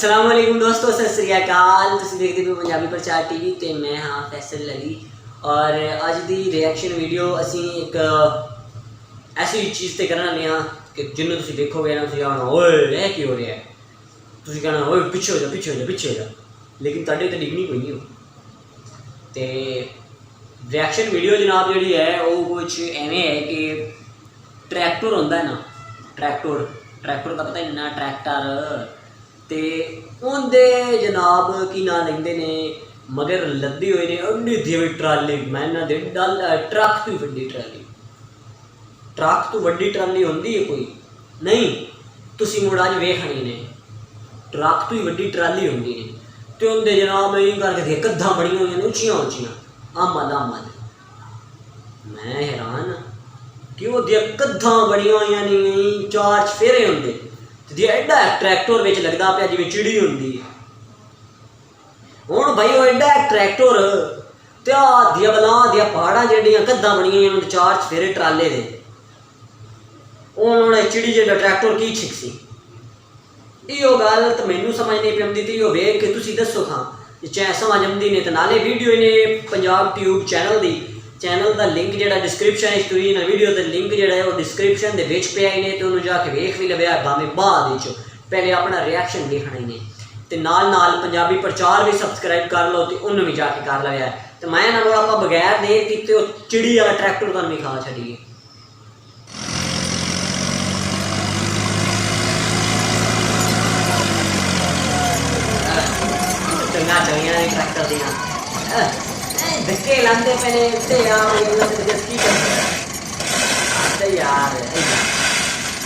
अस्सलाम वालेकुम दोस्तों, सत श्री अकाल। तुसीं देखदे पए पंजाबी प्रचार टीवी ते मैं हाँ फैसल अली। और अज दी रिएक्शन वीडियो असीं एक ऐसी चीज़ ते करन लगे हाँ कि जिन्नू तुसीं देखोगे ना तुसीं आखना ओए ये की हो रहा है, तुसीं कहना ओए पिछे हो जा पिछे हो जा पिछे हो जा, लेकिन तुहाडे ते डिगनी कोई नहीं हो। ते रिएक्शन वीडियो जनाब जी है वो कुछ एवें है कि ट्रैक्टर होंदा है ना, ट्रैक्टर का पता ही ना, ट्रैक्टर ते उनदे जनाब की ना लेंदे ने मगर लद्दी हुए ने उन्नी दी ट्राली। मैं ना दे डल ट्रक तो वड्डी ट्राली, ट्रक तो वड्डी ट्राली होंदी है कोई नहीं, तुसीं मुड़ अज वेखनी ने ट्रक तो ही वड्डी ट्राली होंदी है। ते उनदे जनाब इं करके कद्दां बड़ियां होईयां ने उच्चियां उच्चियां आमद। मैं हैरान कि वो कद्दां बड़ियां होईयां ने, चार चफेरे होंदे ते एडा ट्रैक्टर विच लगदा पिया जिवें चिड़ी होंदी है। हुण भाई वो एडा ट्रैक्टर ते दिया बलां दिया पहाड़ां जेहड़ियां कद्दां बणियां होईयां चार चफेरे ट्राले दे, उन्होंने चिड़ी जेड़ा ट्रैक्टर की छिकसी। इहो गल तो मैनू समझ नहीं पई आंदी, ते इहो वेख के तुसीं दस्सो खां चाहे समझ आंदी ने। ते नाले वीडियो ने पंजाब ट्यूब चैनल का लिंक जो डिस्क्रिप्शन तुरी ना, वीडियो का लिंक जो है वो डिस्क्रिप्शन के विच पिया ही ने, तो उन्होंने जाके वेख भी लव्या भावें बाद पहले अपना रिएक्शन देखना ही ने। तो नाल पंजाबी प्रचार भी सबसक्राइब कर लो तो उन्होंने भी जाके कर लव्या। तो मैं ना आप बगैर देर किते चिड़ी वाला ट्रैक्टर तुहानूं विखा छड्डीए। चंगा चलियां ट्रैक्टर दियां धक्के लाते पे ने ते यार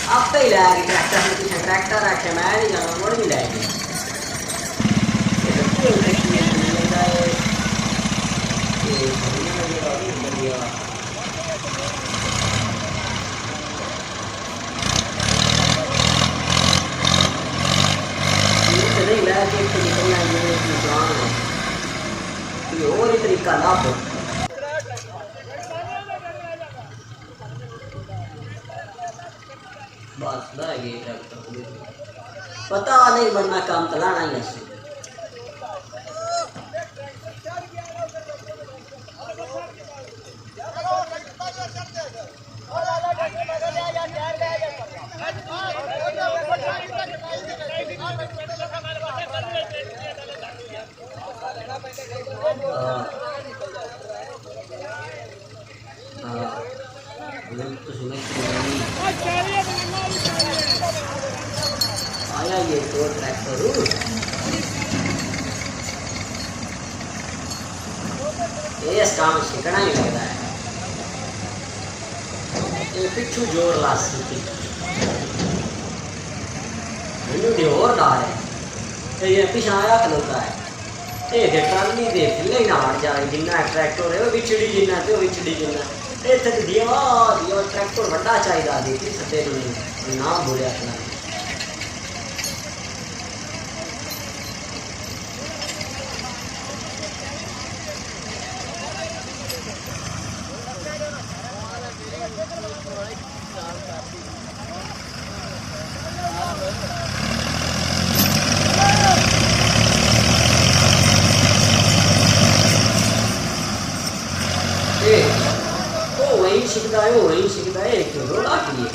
आप ही लैगी ट्रैक्टर में पीछे ट्रैक्टर आखे मैं नहीं जाना, मुड़ भी लैगी नहीं लैके निकलना और ही तरीका लाभ बस लगे ट्रैक्टर पता नहीं बनना काम चलाना ही ऐसे। आया ये तो ट्रैक्टर ये काम सीखना ही लगता है। ये पिछू जोर ला सीखी मैनू और डर है, ये पिछा आया खलोता है ये ट्राली दे थले ही ना हट जाए, जिन्ना ट्रैक्टर है वो बिछड़ी जिन्ना ते बिछड़ी जिन्ना इतने दिया ट्रैक्टर वड्डा चाहिए देखी सत्ते ना बोलिया अपना। वही सीखता है एक रोला के लिए।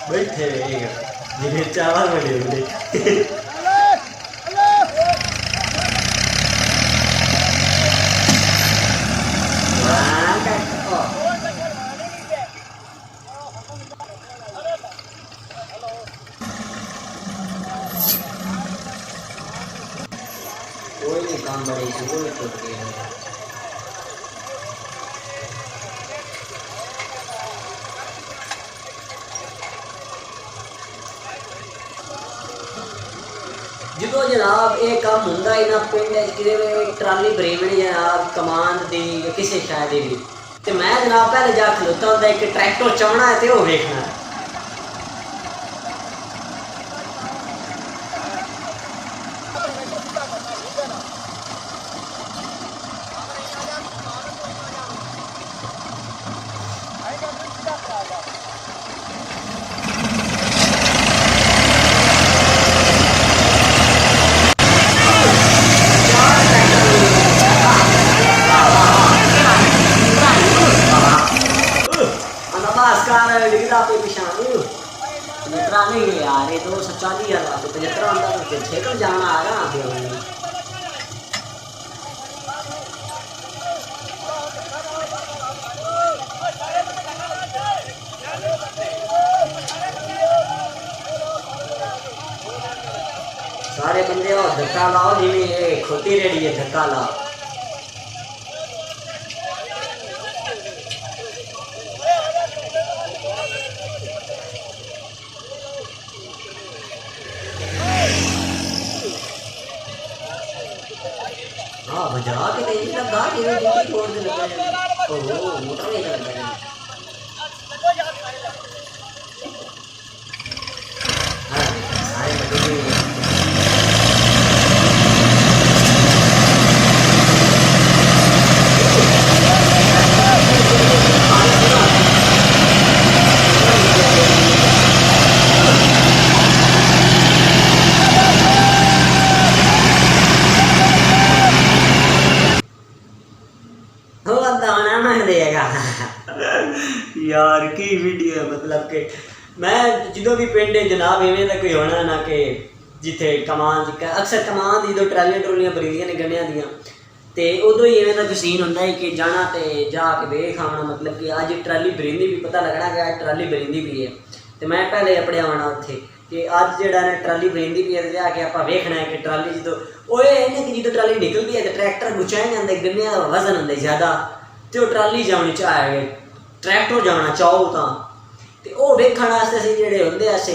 बैठे रहेगा चावल बने कोई नहीं काम बड़े कोई तो जो जनाब ये काम होंगे ही ना पिंड कि ट्राली बरेवनी जनाब कमान की किसी शायद भी, तो मैं जनाब पहले जा खलोता होंगे एक ट्रैक्टर चाहना है तो वो वेखना है। कार डिगदा पे पिछाणू 75 नहीं यार, ये तो 140,000 वास्ते 75 आंदा तो छेकल जाना आ रहा फिर सारे बंदे और धक्का लाओ जिमें खोटी रेडी है, धक्का लाओ। हाँ बजा के तेज लगा के ड्यूटी छोड़ दे लगा। ओहो मोटर में लगा है। हाँ सारे बंदे यार की वीडियो है, मतलब कि मैं जो भी पिंड जनाब इवें का कोई होना ना कि जिथे कमान अक्सर कमान जो ट्रालियां ट्रोलियां भरीदियां ने गन्नियां दियां ते उदों ही इवें का सीन होंदा है कि जाना ते जाके वेख आना, मतलब कि अज ट्राली भरींदी भी पता लगना कि अज ट्राली भरींदी भी है। तो मैं पहले अपने आना उत्थे कि अज जेड़ा ने ट्राली भरींदी भी है ते जाके आपां वेखना है कि ट्राली जो ओए इन्हें कि जो ट्राली निकलती है तो ट्रैक्टर गुचाए जाते गन्नियां दा वजन होंदा ज़्यादा तो ट्राली जानी चाहे ट्रैक्टर जाना चाहो तो वह वेखण वास्ते असीं जेह्ड़े होंदे असे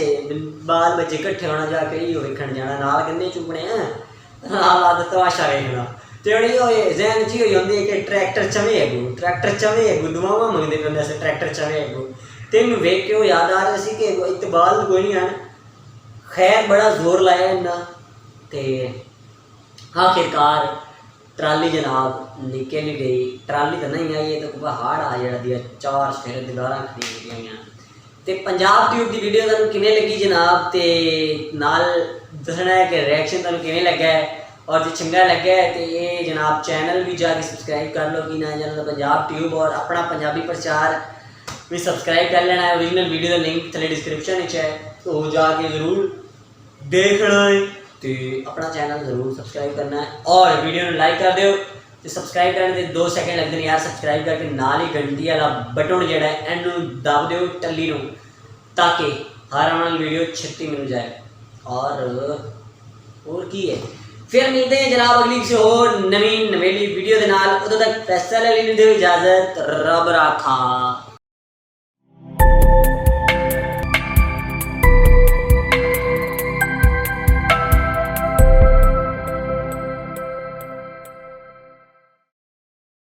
बाल बच्चे कट्ठे होना जाके इहो वेखण जाना, नाल गन्ने चुपने नाल तमाशा वेखना तो जहन च होई होंदी है कि ट्रैक्टर चवे अगू दुआवां मंगदे पे होंदे अस ट्रैक्टर चवे अगू तो इनू वेख के याद आ रहा सी कि इतबाल कोई नहीं है। खैर बड़ा जोर लाया इन्ना ते आखिरकार ट्राली जनाब निकल गई। ट्राली तो नहीं आई, ये तो पहाड़ आ जरा दिया 4 सफेरे दीवारां खरीद गई। तो पंजाब ट्यूब की वीडियो तुहानूं किवें लगी जनाब, तो नाल दसना है कि रिएक्शन तुहानूं किवें लगा है और जो चंगा लगा है तो ये जनाब चैनल भी जाके सब्सक्राइब कर लो कि ना चैनल पंजाब ट्यूब और अपना पंजाबी प्रचार भी सब्सक्राइब कर लेना है। ओरिजिनल वीडियो का लिंक थले डिस्क्रिप्शन है तो जाके जरूर देखना है तो अपना चैनल जरूर सब्सक्राइब करना है और वीडियो में लाइक कर दो। तो सब्सक्राइब करने के 2 सेकंड लगते हैं यार, सब्सक्राइब करके नाल ही घंटी वाला बटन जोड़ा है इनू दब दो टली नूं ताकि हर आने वाली वीडियो छेती मिल जाए। और की है फिर मिलते हैं जनाब अगली किसी और नवीन नवेली वीडियो के नाल। उदों तक फैसल अली नूं दिओ इजाजत, रब राखा।